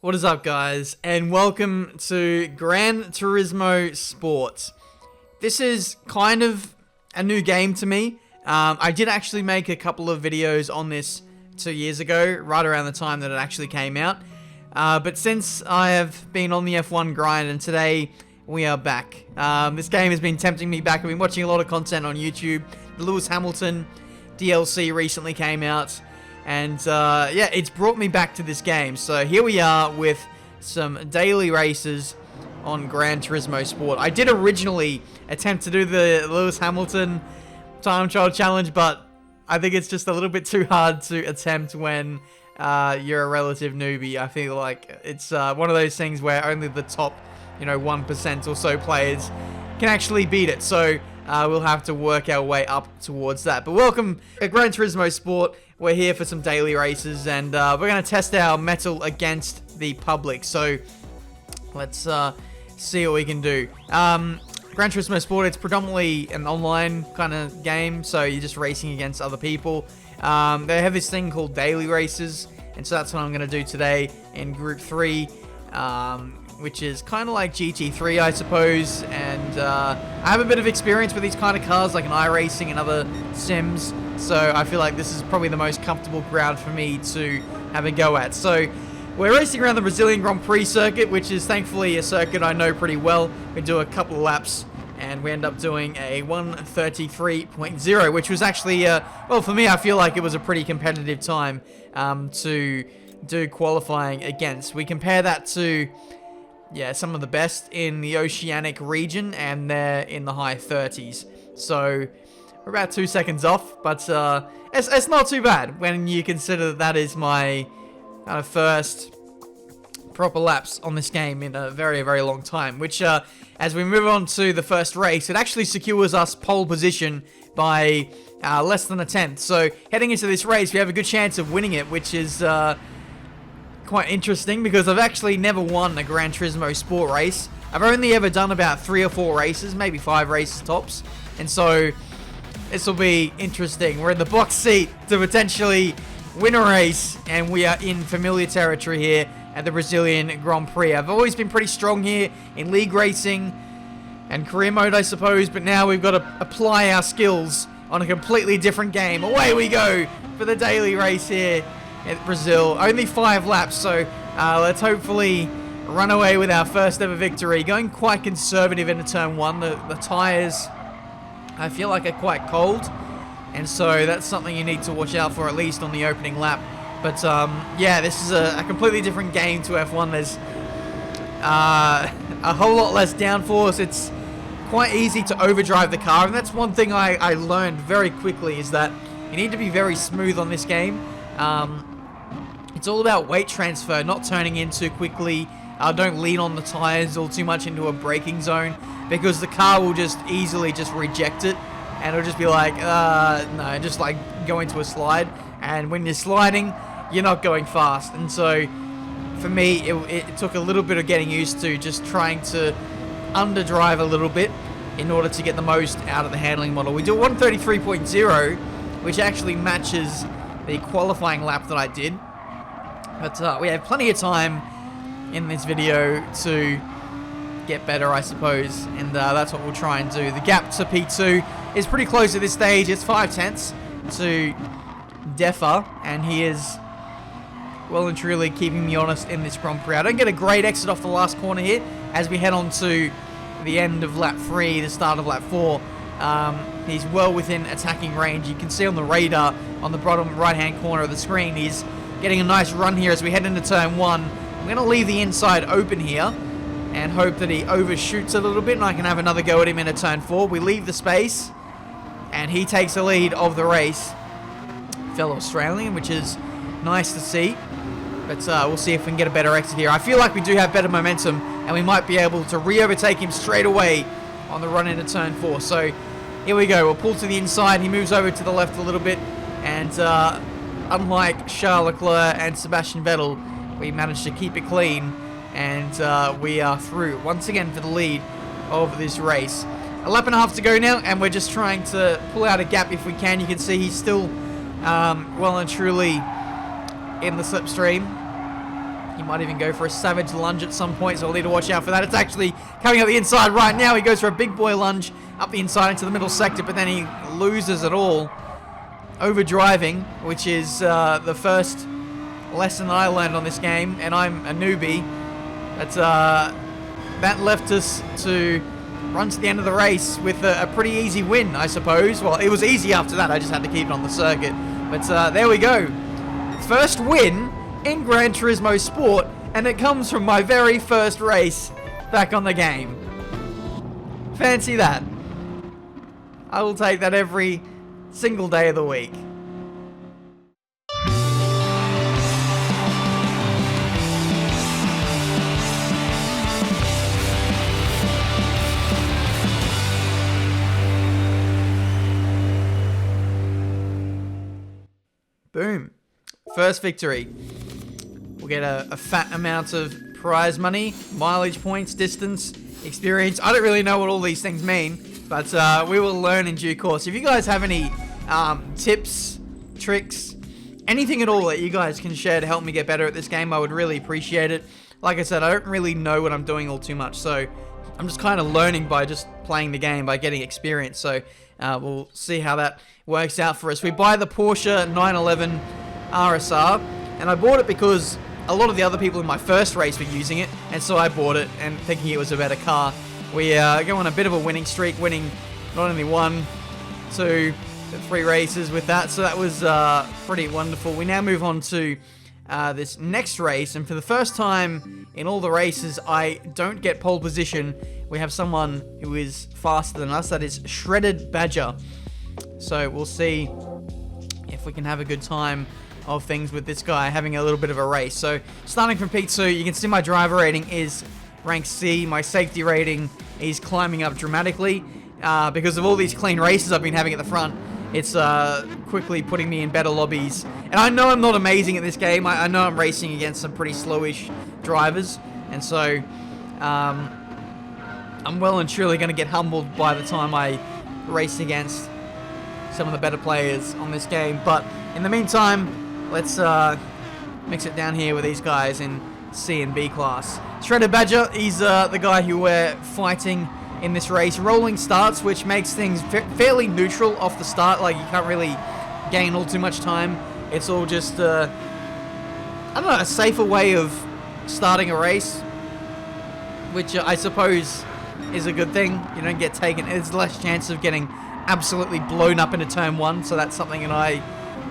What is up, guys, and welcome to Gran Turismo Sport. This is kind of a new game to me. I did actually make a couple of videos on this 2 years ago, right around the time that it actually came out. But since I have been on the F1 grind, and today we are back. This game has been tempting me back. I've been watching a lot of content on YouTube. The Lewis Hamilton DLC recently came out. And, yeah, it's brought me back to this game. So here we are with some daily races on Gran Turismo Sport. I did originally attempt to do the Lewis Hamilton time trial challenge, but I think it's just a little bit too hard to attempt when you're a relative newbie. I feel like it's one of those things where only the top, 1% or so players can actually beat it. So we'll have to work our way up towards that. But welcome to Gran Turismo Sport. We're here for some daily races, and we're going to test our mettle against the public. So let's see what we can do. Gran Turismo Sport, it's predominantly an online kind of game, so you're just racing against other people. They have this thing called daily races, and so that's what I'm going to do today in Group 3, which is kind of like GT3, I suppose. And I have a bit of experience with these kind of cars, like an iRacing and other sims. So I feel like this is probably the most comfortable ground for me to have a go at. So we're racing around the Brazilian Grand Prix circuit, which is thankfully a circuit I know pretty well. We do a couple of laps, and we end up doing a 1:33.0, which was actually, well, for me, I feel like it was a pretty competitive time to do qualifying against. We compare that to, yeah, some of the best in the Oceanic region, and they're in the high 30s. So we're about 2 seconds off, but it's not too bad when you consider that is my kind of first proper laps on this game in a very, very long time. Which, as we move on to the first race, it actually secures us pole position by less than a tenth. So heading into this race, we have a good chance of winning it, which is quite interesting because I've actually never won a Gran Turismo Sport race. I've only ever done about 3 or 4 races, maybe 5 races tops, and so this will be interesting. We're in the box seat to potentially win a race, and we are in familiar territory here at the Brazilian Grand Prix. I've always been pretty strong here in league racing and career mode, I suppose, but now we've got to apply our skills on a completely different game. Away we go for the daily race here at Brazil. Only 5 laps, so let's hopefully run away with our first ever victory. Going quite conservative into turn 1. The tyres, I feel like, are quite cold, and so that's something you need to watch out for, at least on the opening lap. But yeah, this is a completely different game to F1. There's a whole lot less downforce. It's quite easy to overdrive the car, and that's one thing I learned very quickly, is that you need to be very smooth on this game. It's all about weight transfer, not turning in too quickly. Don't lean on the tires all too much into a braking zone, because the car will just easily just reject it, and it'll just be like, no, just like go into a slide. And when you're sliding, you're not going fast. And so for me, it took a little bit of getting used to just trying to underdrive a little bit in order to get the most out of the handling model. We do 1:33.0, which actually matches the qualifying lap that I did. But we have plenty of time in this video to get better, I suppose, and that's what we'll try and do. The gap to P2 is pretty close at this stage. It's 5 tenths to Defa, and he is well and truly keeping me honest in this Grand Prix. I don't get a great exit off the last corner here as we head on to the end of lap 3, the start of lap 4. He's well within attacking range. You can see on the radar on the bottom right hand corner of the screen, he's getting a nice run here as we head into turn 1. I'm going to leave the inside open here and hope that he overshoots a little bit, and I can have another go at him into turn 4. We leave the space, and he takes the lead of the race. Fellow Australian, which is nice to see. But we'll see if we can get a better exit here. I feel like we do have better momentum, and we might be able to re-overtake him straight away on the run into turn 4. So here we go. We'll pull to the inside. He moves over to the left a little bit, and unlike Charles Leclerc and Sebastian Vettel, we managed to keep it clean, and we are through once again for the lead of this race. A lap and a half to go now, and we're just trying to pull out a gap if we can. You can see he's still well and truly in the slipstream. He might even go for a savage lunge at some point, so we'll need to watch out for that. It's actually coming up the inside right now. He goes for a big boy lunge up the inside into the middle sector, but then he loses it all. Overdriving, which is the first lesson I learned on this game, and I'm a newbie. That left us to run to the end of the race with a pretty easy win, I suppose. Well, it was easy after that. I just had to keep it on the circuit. But there we go. First win in Gran Turismo Sport, and it comes from my very first race back on the game. Fancy that. I will take that every single day of the week. Boom. First victory. We'll get a fat amount of prize money, mileage points, distance, experience. I don't really know what all these things mean, but we will learn in due course. If you guys have any tips, tricks, anything at all that you guys can share to help me get better at this game, I would really appreciate it. Like I said, I don't really know what I'm doing all too much, so I'm just kind of learning by just playing the game, by getting experience. So we'll see how that works out for us. We buy the Porsche 911 RSR, and I bought it because a lot of the other people in my first race were using it, and so I bought it and thinking it was a better car. We go on a bit of a winning streak, winning not only 1, 2, but 3 races with that, so that was pretty wonderful. We now move on to this next race, and for the first time in all the races, I don't get pole position. We have someone who is faster than us. That is Shredded Badger. So we'll see if we can have a good time of things with this guy having a little bit of a race. So starting from P2, you can see my driver rating is rank C. My safety rating is climbing up dramatically because of all these clean races I've been having at the front. It's quickly putting me in better lobbies. And I know I'm not amazing at this game. I know I'm racing against some pretty slowish drivers. And so I'm well and truly going to get humbled by the time I race against some of the better players on this game. But in the meantime, let's mix it down here with these guys in C and B class. Shredded Badger, he's the guy who we're fighting in this race. Rolling starts, which makes things fairly neutral off the start. Like, you can't really gain all too much time. It's all just, I don't know, a safer way of starting a race, which I suppose is a good thing. You don't get taken. There's less chance of getting absolutely blown up into turn 1, so that's something that I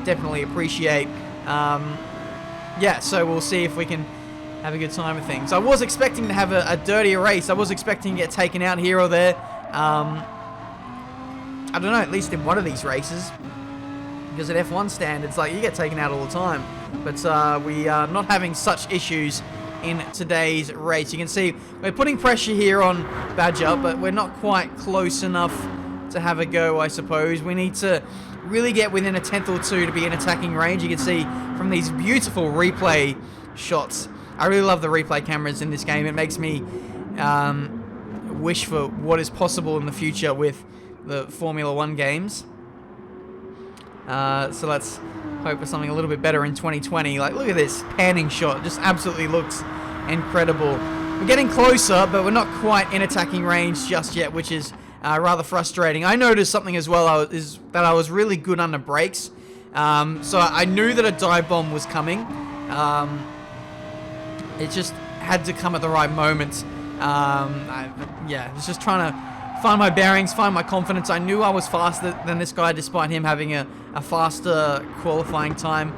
definitely appreciate. Yeah, so we'll see if we can have a good time with things. I was expecting to have a dirtier race. I was expecting to get taken out here or there. I don't know, at least in one of these races. Because at F1 standards, like, you get taken out all the time. But we are not having such issues in today's race. You can see we're putting pressure here on Badger, but we're not quite close enough to have a go, I suppose. We need to really get within a tenth or two to be in attacking range. You can see from these beautiful replay shots. I really love the replay cameras in this game. It makes me wish for what is possible in the future with the Formula 1 games. So let's hope for something a little bit better in 2020. Like, look at this panning shot. It just absolutely looks incredible. We're getting closer, but we're not quite in attacking range just yet, which is rather frustrating. I noticed something as well, is that I was really good under brakes. So I knew that a dive bomb was coming. It just had to come at the right moment. Yeah, I was just trying to find my bearings, find my confidence. I knew I was faster than this guy, despite him having a faster qualifying time.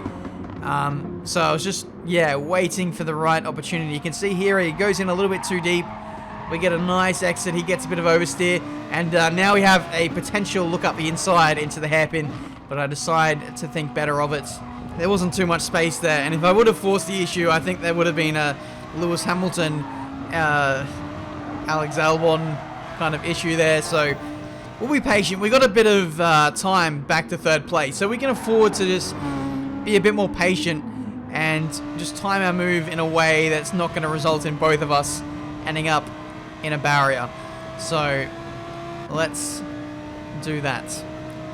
So I was just, yeah, waiting for the right opportunity. You can see here he goes in a little bit too deep. We get a nice exit. He gets a bit of oversteer. And now we have a potential look up the inside into the hairpin. But I decide to think better of it. There wasn't too much space there. And if I would have forced the issue, I think there would have been a Lewis Hamilton, Alex Albon kind of issue there. So we'll be patient. We got a bit of time back to third place. So we can afford to just be a bit more patient and just time our move in a way that's not going to result in both of us ending up in a barrier. So let's do that.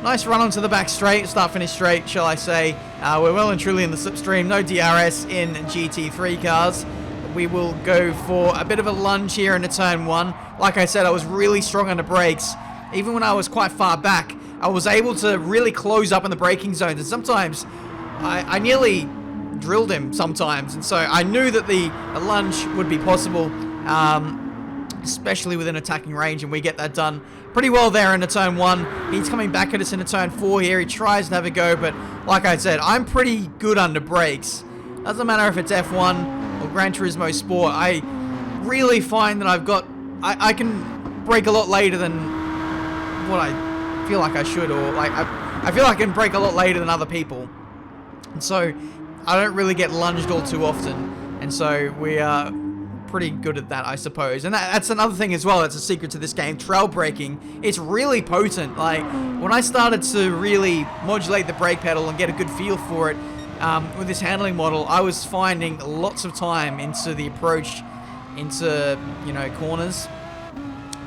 Nice run onto the back straight, start-finish straight, shall I say. We're well and truly in the slipstream. No DRS in GT3 cars. We will go for a bit of a lunge here into turn 1. Like I said, I was really strong on the brakes. Even when I was quite far back, I was able to really close up in the braking zones. And sometimes, I nearly drilled him sometimes. And so I knew that the lunge would be possible, especially within attacking range. And we get that done pretty well there into turn 1. He's coming back at us into turn 4 here. He tries to have a go, but like I said, I'm pretty good under brakes. Doesn't matter if it's F1 or Gran Turismo Sport. I really find that I can brake a lot later than what I feel like I should, or like I feel like I can brake a lot later than other people. And so I don't really get lunged all too often. And so we are pretty good at that, I suppose. And that's another thing as well. That's a secret to this game. Trail braking. It's really potent. Like, when I started to really modulate the brake pedal and get a good feel for it, with this handling model, I was finding lots of time into the approach, into, corners.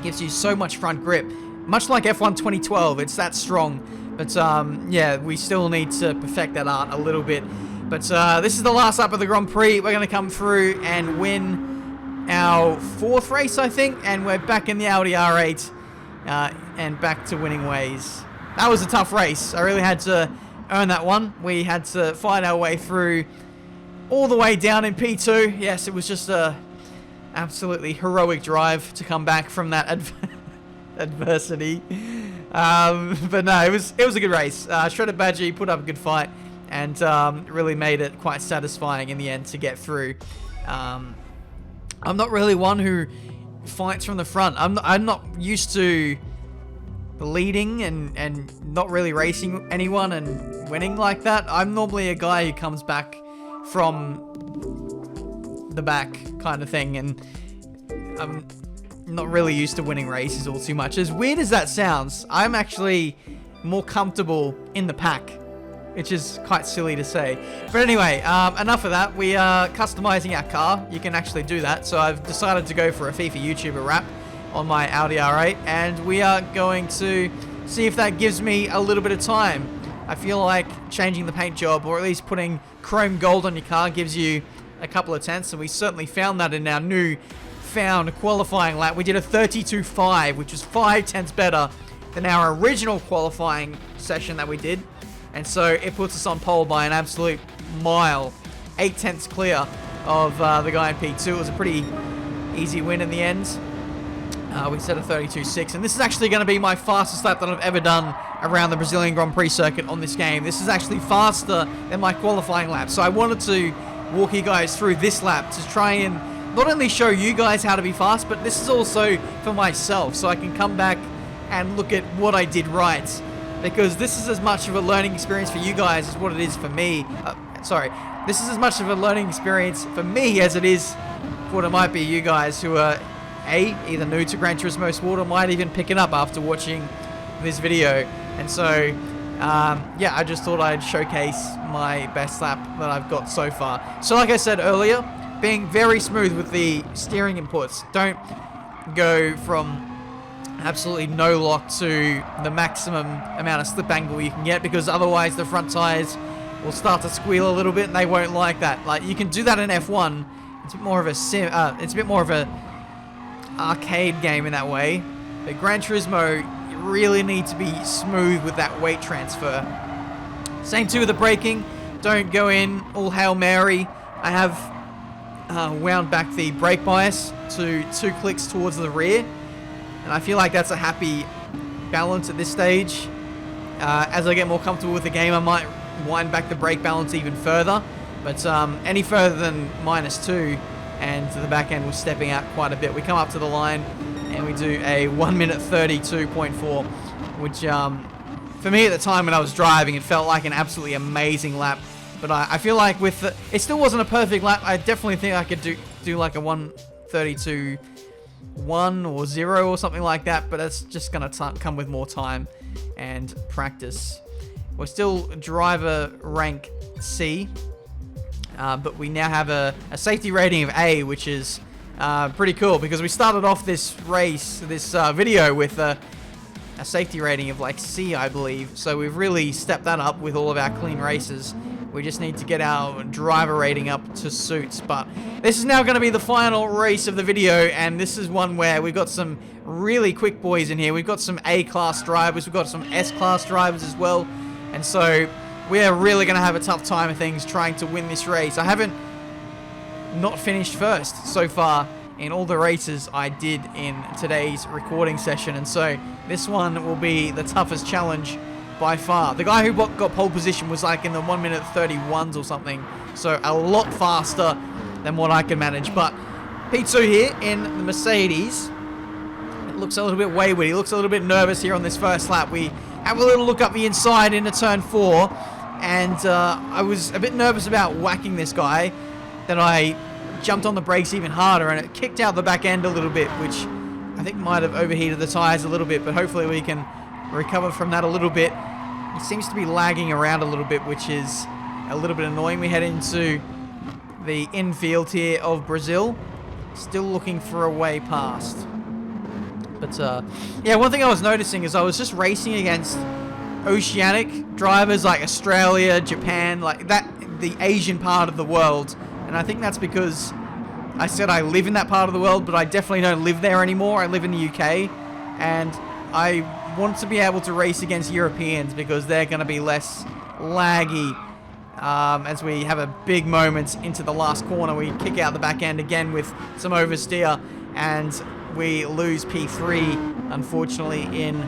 Gives you so much front grip. Much like F1 2012, it's that strong. But, yeah, we still need to perfect that art a little bit. But this is the last lap of the Grand Prix. We're going to come through and win our 4th race, I think. And we're back in the Audi R8 and back to winning ways. That was a tough race. I really had to earn that one. We had to fight our way through all the way down in P2. Yes, it was just a absolutely heroic drive to come back from that adversity. But no, it was a good race. Shredded Badgie put up a good fight and really made it quite satisfying in the end to get through. I'm not really one who fights from the front. I'm not used to leading and not really racing anyone and winning like that. I'm normally a guy who comes back from the back kind of thing, and I'm not really used to winning races all too much. As weird as that sounds, I'm actually more comfortable in the pack, which is quite silly to say. But anyway, enough of that. We are customizing our car. You can actually do that. So I've decided to go for a FIFA YouTuber wrap on my Audi R8, and we are going to see if that gives me a little bit of time. I feel like changing the paint job, or at least putting chrome gold on your car, gives you a couple of tenths, and we certainly found that in our new found qualifying lap. We did a 32.5, which was 5 tenths better than our original qualifying session that we did, and so it puts us on pole by an absolute mile, 8 tenths clear of the guy in P2. It was a pretty easy win in the end. We set a 32.6, and this is actually going to be my fastest lap that I've ever done around the Brazilian Grand Prix circuit on this game. This is actually faster than my qualifying lap, so I wanted to walk you guys through this lap to try and not only show you guys how to be fast, but this is also for myself, so I can come back and look at what I did right, because this is as much of a learning experience for you guys as what it is for me. This is as much of a learning experience for me as it is for what it might be you guys who are either new to Gran Turismo Sport or might even pick it up after watching this video. And so, yeah, I just thought I'd showcase my best lap that I've got so far. So like I said earlier, being very smooth with the steering inputs. Don't go from absolutely no lock to the maximum amount of slip angle you can get, because otherwise the front tires will start to squeal a little bit and they won't like that. Like, you can do that in F1. It's a bit more of a arcade game in that way, but Gran Turismo, you really need to be smooth with that weight transfer. Same too with the braking. Don't go in all Hail Mary. I have wound back the brake bias to 2 clicks towards the rear, and I feel like that's a happy balance at this stage. As I get more comfortable with the game, I might wind back the brake balance even further, but any further than -2 and the back end was stepping out quite a bit. We come up to the line and we do a 1 minute 32.4, which for me at the time when I was driving, it felt like an absolutely amazing lap. But I feel like with it still wasn't a perfect lap. I definitely think I could do like a 1:32.1 or 0 or something like that, but that's just gonna come with more time and practice. We're still driver rank C. But we now have a safety rating of A, which is pretty cool, because we started off this race, this video, with a safety rating of like C, I believe. So we've really stepped that up with all of our clean races. We just need to get our driver rating up to suits. But this is now going to be the final race of the video, and this is one where we've got some really quick boys in here. We've got some A-class drivers, we've got some S-class drivers as well, and so we're really going to have a tough time of things trying to win this race. I haven't not finished first so far in all the races I did in today's recording session, and so this one will be the toughest challenge by far. The guy who got pole position was like in the 1 minute 31s or something, so a lot faster than what I can manage. But Pizzo here in the Mercedes, it looks a little bit wayward. He looks a little bit nervous here on this first lap. We have a little look up the inside into turn 4, and I was a bit nervous about whacking this guy. Then I jumped on the brakes even harder, and it kicked out the back end a little bit, which I think might have overheated the tires a little bit, but hopefully we can recover from that a little bit. He seems to be lagging around a little bit, which is a little bit annoying. We head into the infield here of Brazil, still looking for a way past. But yeah, one thing I was noticing is I was just racing against oceanic drivers like Australia, Japan, like that, the Asian part of the world, and I think that's because I said I live in that part of the world, but I definitely don't live there anymore. I live in the UK, and I want to be able to race against Europeans because they're going to be less laggy. As we have a big moment into the last corner, we kick out the back end again with some oversteer, and we lose P3, unfortunately, in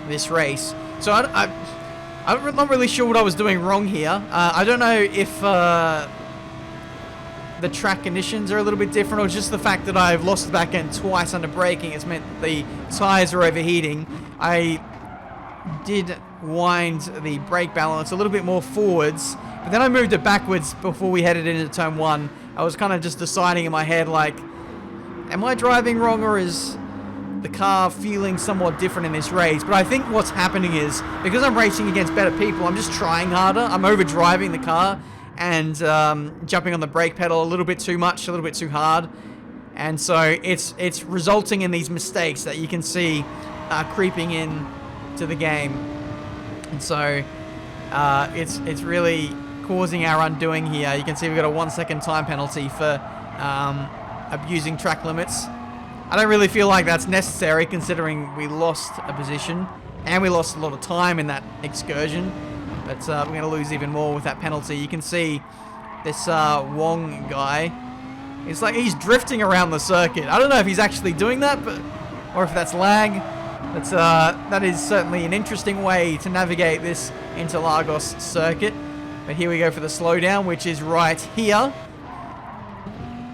this race. So I'm not really sure what I was doing wrong here. I don't know if the track conditions are a little bit different, or just the fact that I've lost the back end twice under braking has meant the tires are overheating. I did wind the brake balance a little bit more forwards, but then I moved it backwards before we headed into turn 1. I was kind of just deciding in my head, like, am I driving wrong, or is the car feeling somewhat different in this race? But I think what's happening is, because I'm racing against better people, I'm just trying harder. I'm overdriving the car and jumping on the brake pedal a little bit too much, a little bit too hard. And so it's resulting in these mistakes that you can see creeping in to the game. And so it's really causing our undoing here. You can see we've got a 1 second time penalty for abusing track limits. I don't really feel like that's necessary, considering we lost a position and we lost a lot of time in that excursion. But we're going to lose even more with that penalty. You can see this Wong guy. It's like he's drifting around the circuit. I don't know if he's actually doing that, or if that's lag. But that is certainly an interesting way to navigate this Interlagos circuit. But here we go for the slowdown, which is right here.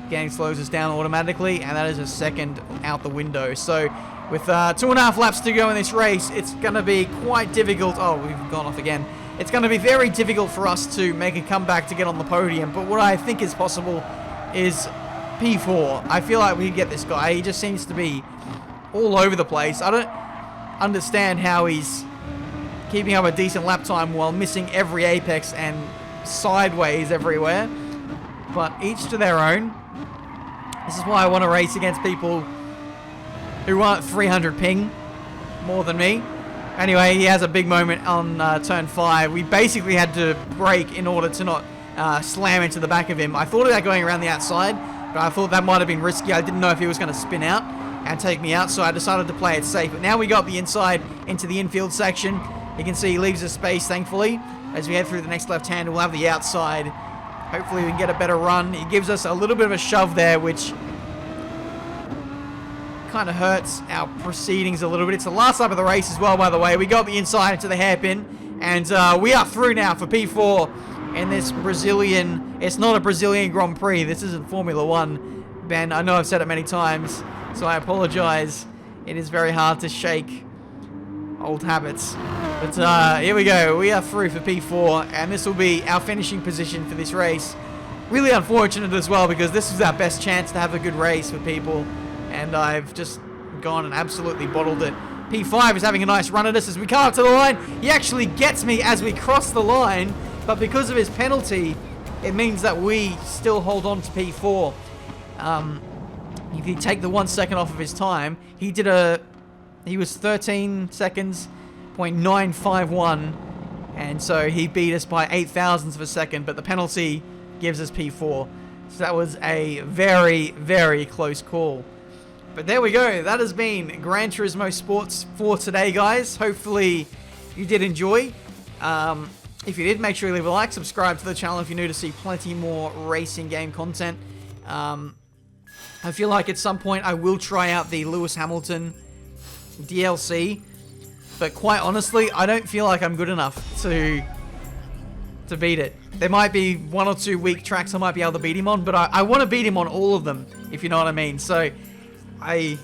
Gang slows us down automatically, and that is a second out the window. So with 2.5 laps to go in this race, it's going to be quite difficult. Oh, we've gone off again. It's going to be very difficult for us to make a comeback to get on the podium. But what I think is possible is P4. I feel like we can get this guy. He just seems to be all over the place. I don't understand how he's keeping up a decent lap time while missing every apex and sideways everywhere. But each to their own. This is why I want to race against people who aren't 300 ping more than me. Anyway, he has a big moment on turn 5. We basically had to brake in order to not slam into the back of him. I thought about going around the outside, but I thought that might have been risky. I didn't know if he was going to spin out and take me out, so I decided to play it safe. But now we got the inside into the infield section. You can see he leaves us space, thankfully. As we head through the next left-hand, we'll have the outside. Hopefully we can get a better run. He gives us a little bit of a shove there, which kind of hurts our proceedings a little bit. It's the last lap of the race as well, by the way. We got the inside into the hairpin, and we are through now for P4 in this Brazilian... It's not a Brazilian Grand Prix. This isn't Formula 1, Ben. I know I've said it many times, so I apologize. It is very hard to shake old habits. But here we go. We are through for P4, and this will be our finishing position for this race. Really unfortunate as well, because this was our best chance to have a good race with people, and I've just gone and absolutely bottled it. P5 is having a nice run at us as we come up to the line. He actually gets me as we cross the line, but because of his penalty, it means that we still hold on to P4. If you take the 1 second off of his time, he did a he was 13 seconds, 0.951, and so he beat us by 8 thousandths of a second, but the penalty gives us P4. So that was a very, very close call. But there we go. That has been Gran Turismo Sports for today, guys. Hopefully you did enjoy. If you did, make sure you leave a like, subscribe to the channel if you're new to see plenty more racing game content. I feel like at some point I will try out the Lewis Hamilton DLC, but quite honestly, I don't feel like I'm good enough to beat it. There might be 1 or 2 weak tracks I might be able to beat him on, but I want to beat him on all of them, if you know what I mean. So I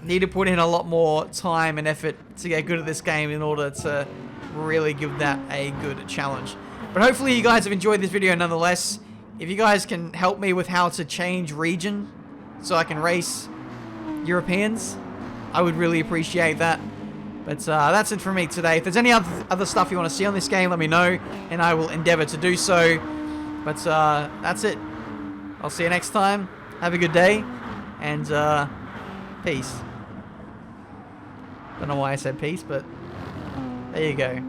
need to put in a lot more time and effort to get good at this game in order to really give that a good challenge. But hopefully you guys have enjoyed this video nonetheless. If you guys can help me with how to change region so I can race Europeans, I would really appreciate that. But that's it for me today. If there's any other stuff you want to see on this game, let me know, and I will endeavor to do so. But that's it. I'll see you next time. Have a good day, and peace. Don't know why I said peace, but there you go.